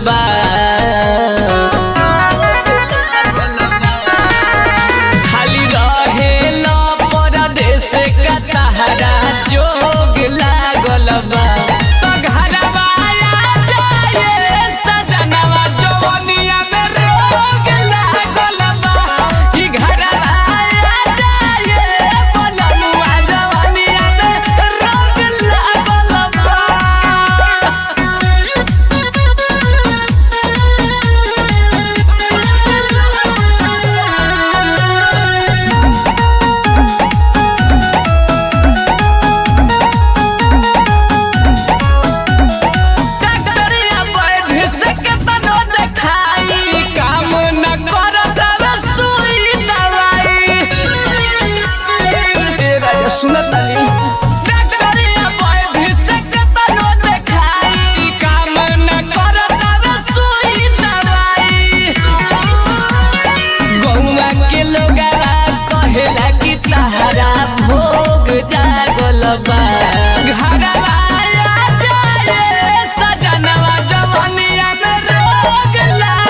बा। खाली रहेला परदेस का तहरा जोग लागल बा। तो घरवा आ जाए सजनवा जवनिया में रोग लागल बा। कि घरवा आ जाए बलमुआ जवनिया में रोग लागल बा। डॉक्टरिया बैध से केतनो देखाई काम न करत रे सुई दवाई। ए राजा सुनत ताली। डॉक्टरिया बैध से केतनो देखाई काम न करत रे सुई दवाई। गौवा के लोगवा कहेला कि तहरा भोग जागल बा। घरवा आ जाए सजनवा जवनिया में रोग लागल